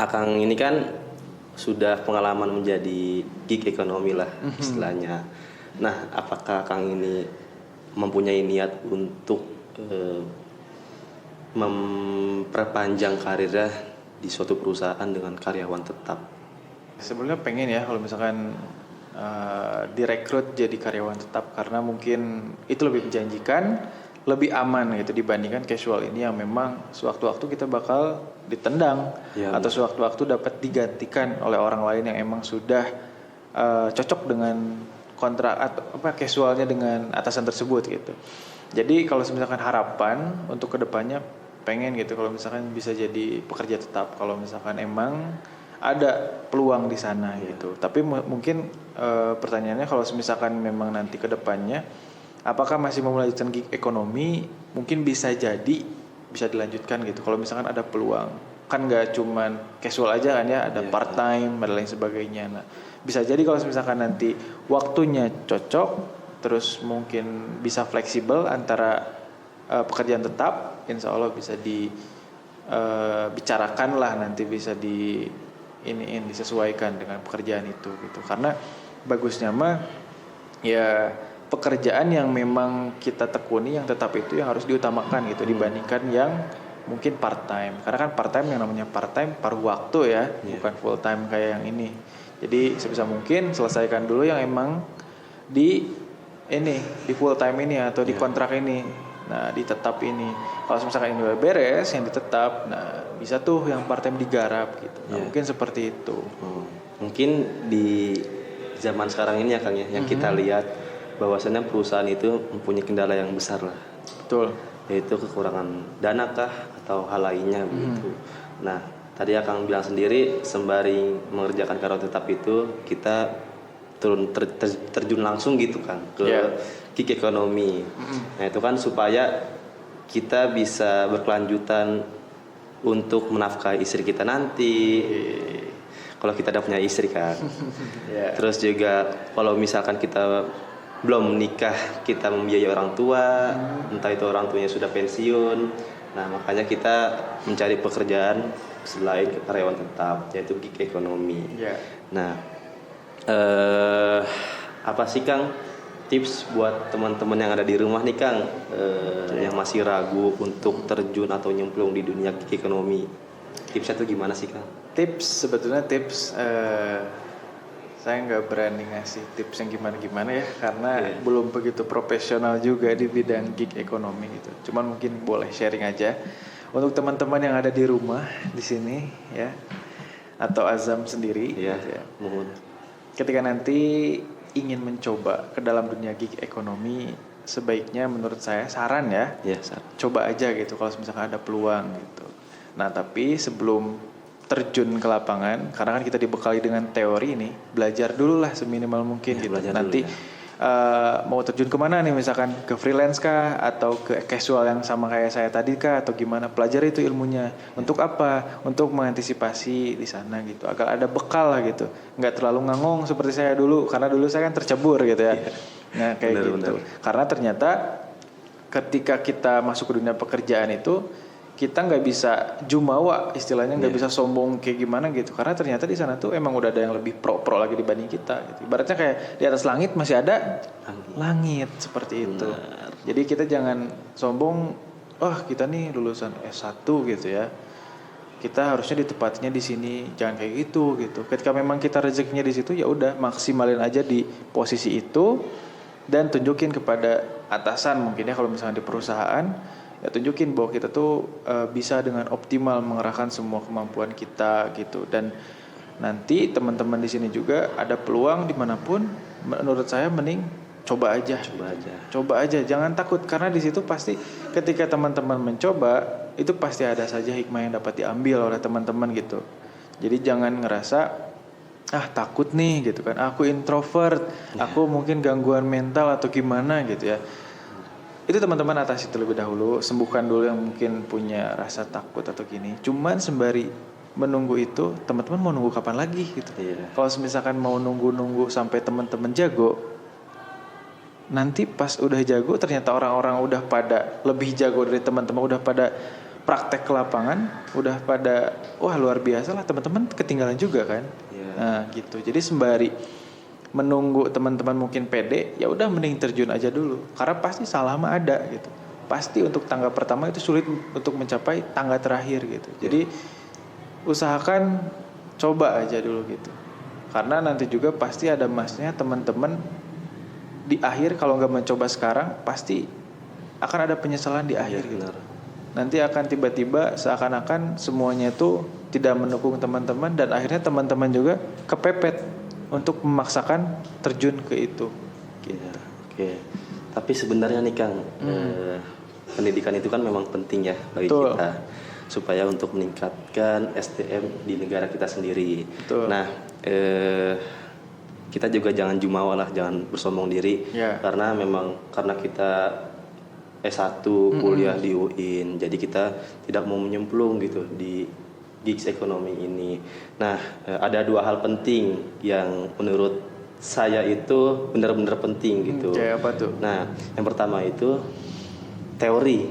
Akang ini kan sudah pengalaman menjadi gig ekonomi lah istilahnya. Nah, apakah Kang ini mempunyai niat untuk eh, memperpanjang karirnya di suatu perusahaan dengan karyawan tetap? Sebenarnya pengen ya kalau misalkan direkrut jadi karyawan tetap, karena mungkin itu lebih menjanjikan, lebih aman gitu dibandingkan casual ini yang memang sewaktu-waktu kita bakal ditendang Ya, atau sewaktu-waktu dapat digantikan oleh orang lain yang emang sudah cocok dengan kontrak atau casualnya dengan atasan tersebut gitu. Jadi kalau misalkan harapan untuk kedepannya pengen gitu kalau misalkan bisa jadi pekerja tetap, kalau misalkan emang ada peluang di sana gitu. Tapi mungkin pertanyaannya kalau misalkan memang nanti kedepannya apakah masih mau melanjutkan gig ekonomi, mungkin bisa jadi bisa dilanjutkan gitu kalau misalkan ada peluang. Kan nggak cuman casual aja kan ya, ada part time dan lain sebagainya. Nah, bisa jadi kalau misalkan nanti waktunya cocok, terus mungkin bisa fleksibel antara pekerjaan tetap, insya Allah bisa dibicarakan lah, nanti bisa disesuaikan dengan pekerjaan itu gitu. Karena bagusnya mah ya pekerjaan yang memang kita tekuni yang tetap itu yang harus diutamakan gitu dibandingkan yang mungkin part time. Karena kan part time yang namanya part time paruh waktu ya, bukan full time kayak yang ini. Jadi sebisa mungkin selesaikan dulu yang emang di full time ini atau di kontrak ini. Nah, di tetap ini. Kalau misalkan ini udah beres yang ditetap, nah bisa tuh yang part time digarap gitu. Nah, mungkin seperti itu. Mungkin di zaman sekarang ini ya Kang ya, yang kita lihat bahwasannya perusahaan itu mempunyai kendala yang besar lah. Betul. Yaitu kekurangan dana kah atau hal lainnya begitu. Nah, tadi Akang bilang sendiri sembari mengerjakan karyawan tetap itu kita terjun langsung gitu kan ke gig ekonomi. Nah, itu kan supaya kita bisa berkelanjutan untuk menafkahi istri kita nanti. Kalau kita udah punya istri kan. Terus juga kalau misalkan kita belum menikah, kita membiayai orang tua, entah itu orang tuanya sudah pensiun. Nah, makanya kita mencari pekerjaan selain karyawan tetap, yaitu gig ekonomi. Nah, apa sih Kang tips buat teman-teman yang ada di rumah nih Kang, yang masih ragu untuk terjun atau nyemplung di dunia gig ekonomi? Tipsnya tuh gimana sih Kang? Sebetulnya tips saya nggak berani ngasih tips yang gimana-gimana ya, karena belum begitu profesional juga di bidang gig ekonomi gitu. Cuman mungkin boleh sharing aja untuk teman-teman yang ada di rumah di sini ya, atau Azam sendiri. Ya, gitu ya. mohon. Ketika nanti ingin mencoba ke dalam dunia gig ekonomi, sebaiknya menurut saya saran ya, coba aja gitu kalau misalkan ada peluang gitu. Nah, tapi sebelum terjun ke lapangan, karena kan kita dibekali dengan teori nih, belajar dulu lah seminimal mungkin gitu. Nanti mau terjun kemana nih, misalkan ke freelance kah atau ke casual yang sama kayak saya tadi kah atau gimana, pelajari itu ilmunya. Untuk apa? Untuk mengantisipasi di sana gitu, agar ada bekal lah gitu, nggak terlalu ngangong seperti saya dulu, karena dulu saya kan tercebur gitu ya. Nah kayak gitu. Karena ternyata ketika kita masuk ke dunia pekerjaan itu, kita nggak bisa jumawa istilahnya, nggak bisa sombong kayak gimana gitu, karena ternyata di sana tuh emang udah ada yang lebih pro lagi dibanding kita gitu. Ibaratnya kayak di atas langit masih ada langit seperti itu. Jadi kita jangan sombong, kita nih lulusan S1 gitu ya, kita harusnya ditempatnya di sini, jangan kayak gitu. Ketika memang kita rezekinya di situ, ya udah maksimalin aja di posisi itu dan tunjukin kepada atasan mungkin ya, kalau misalnya di perusahaan ya tunjukin bahwa kita tuh bisa dengan optimal mengerahkan semua kemampuan kita gitu. Dan nanti teman-teman di sini juga ada peluang dimanapun, menurut saya mending coba aja, jangan takut, karena di situ pasti ketika teman-teman mencoba itu pasti ada saja hikmah yang dapat diambil oleh teman-teman gitu. Jadi jangan ngerasa takut nih gitu kan, aku introvert, aku mungkin gangguan mental atau gimana gitu ya. Itu teman-teman atasi terlebih dahulu, sembuhkan dulu yang mungkin punya rasa takut atau gini. Cuman sembari menunggu itu, teman-teman mau nunggu kapan lagi gitu. Kalau misalkan mau nunggu sampai teman-teman jago, nanti pas udah jago ternyata orang-orang udah pada lebih jago dari teman-teman, udah pada praktek ke lapangan udah pada wah luar biasa lah, teman-teman ketinggalan juga kan. Nah gitu, jadi sembari menunggu teman-teman mungkin pede, ya udah mending terjun aja dulu, karena pasti salah mah ada gitu. Pasti untuk tangga pertama itu sulit untuk mencapai tangga terakhir gitu. Jadi usahakan coba aja dulu gitu, karena nanti juga pasti ada masnya teman-teman di akhir. Kalau nggak mencoba sekarang pasti akan ada penyesalan di akhir gitu. Nanti akan tiba-tiba seakan-akan semuanya itu tidak mendukung teman-teman, dan akhirnya teman-teman juga kepepet untuk memaksakan terjun ke itu. Gitu. Oke. Tapi sebenarnya nih Kang, pendidikan itu kan memang penting ya bagi kita, supaya untuk meningkatkan SDM di negara kita sendiri. Betul. Nah, kita juga jangan jumawa lah, jangan bersombong diri, karena memang karena kita S1 kuliah di UIN, jadi kita tidak mau menyemplung gitu di gigs ekonomi ini. Nah, ada 2 hal penting yang menurut saya itu benar-benar penting gitu. Kayak apa tuh? Nah, yang pertama itu teori.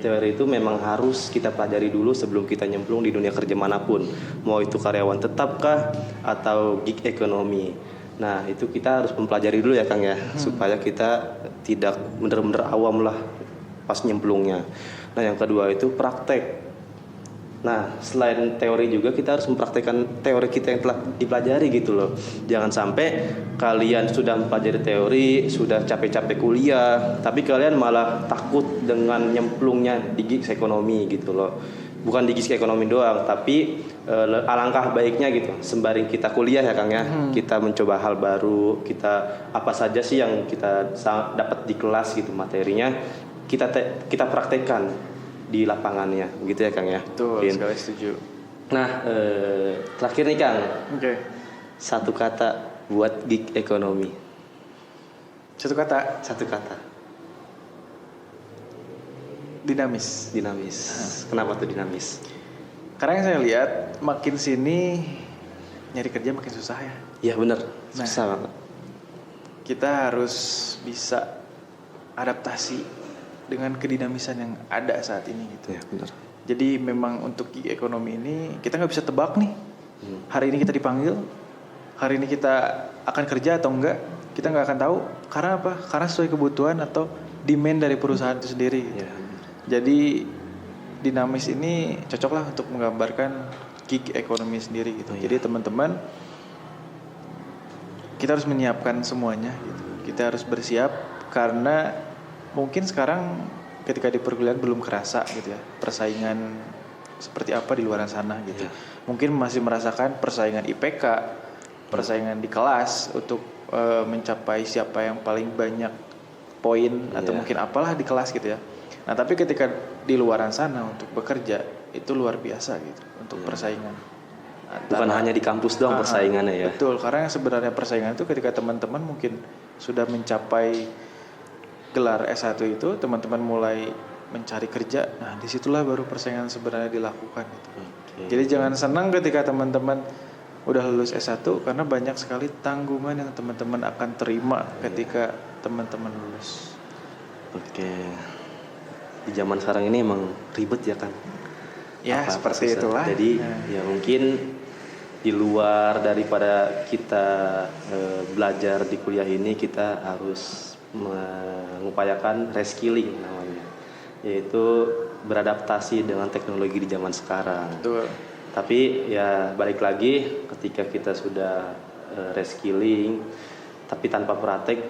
Teori itu memang harus kita pelajari dulu sebelum kita nyemplung di dunia kerja manapun. Mau itu karyawan tetapkah atau gig ekonomi. Nah, itu kita harus mempelajari dulu ya Kang ya, supaya kita tidak benar-benar awam lah pas nyemplungnya. Nah, yang kedua itu praktek. Nah, selain teori juga kita harus mempraktekkan teori kita yang telah dipelajari gitu loh. Jangan sampai kalian sudah mempelajari teori, sudah capek-capek kuliah, tapi kalian malah takut dengan nyemplungnya di gigs ekonomi gitu loh. Bukan di gigs ekonomi doang, tapi alangkah baiknya gitu, sembari kita kuliah ya Kang ya, kita mencoba hal baru, kita apa saja sih yang kita dapat di kelas gitu materinya, kita praktekkan di lapangannya, gitu ya Kang ya. Betul, sekali setuju. Nah, terakhir nih Kang. Oke. Satu kata buat gig ekonomi. Satu kata. Dinamis. Kenapa tuh dinamis? Karena yang saya lihat makin sini nyari kerja makin susah ya. Iya benar, susah banget. Kita harus bisa adaptasi dengan kedinamisan yang ada saat ini gitu. Iya benar. Jadi memang untuk gig ekonomi ini kita nggak bisa tebak nih. Hari ini kita dipanggil, hari ini kita akan kerja atau enggak, kita nggak akan tahu. Karena apa? Karena sesuai kebutuhan atau demand dari perusahaan itu sendiri. Gitu. Iya. Jadi dinamis ini cocoklah untuk menggambarkan gig ekonomi sendiri gitu. Jadi teman-teman, kita harus menyiapkan semuanya gitu. Kita harus bersiap, karena mungkin sekarang ketika di perkuliahan belum kerasa gitu ya persaingan seperti apa di luar sana gitu. Mungkin masih merasakan persaingan IPK, persaingan di kelas untuk mencapai siapa yang paling banyak poin atau mungkin apalah di kelas gitu ya. Nah, tapi ketika di luaran sana untuk bekerja itu luar biasa gitu untuk persaingan. Bukan hanya di kampus doang persaingannya ya. Betul, karena yang sebenarnya persaingan itu ketika teman-teman mungkin sudah mencapai gelar S1 itu, teman-teman mulai mencari kerja. Nah, disitulah baru persaingan sebenarnya dilakukan gitu. Jadi jangan senang ketika teman-teman udah lulus S1, karena banyak sekali tanggungan yang teman-teman akan terima ketika teman-teman lulus. Di zaman sekarang ini emang ribet ya kan. Ya, seperti itulah. Jadi ya mungkin di luar daripada kita belajar di kuliah ini, kita harus mengupayakan reskilling namanya, yaitu beradaptasi dengan teknologi di zaman sekarang. Betul. Tapi ya balik lagi, ketika kita sudah reskilling tapi tanpa praktek,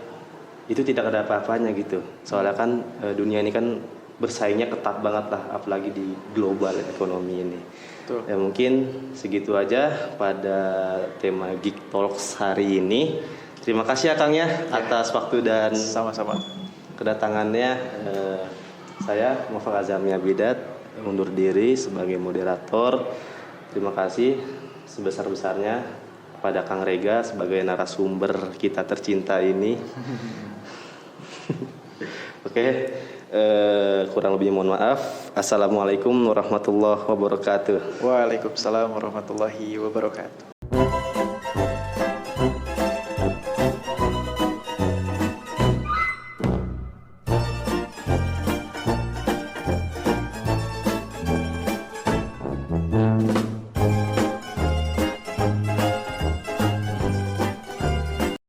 itu tidak ada apa-apanya gitu. Soalnya kan dunia ini kan bersaingnya ketat banget lah, apalagi di global ekonomi ini. Betul. Ya mungkin segitu aja pada tema Geek Talks hari ini. Terima kasih ya Kang ya atas waktu dan sama-sama kedatangannya. Saya Muhammad Azami Abidat undur diri sebagai moderator. Terima kasih sebesar-besarnya kepada Kang Rega sebagai narasumber kita tercinta ini. Oke. Kurang lebihnya mohon maaf. Assalamualaikum warahmatullahi wabarakatuh. Waalaikumsalam warahmatullahi wabarakatuh.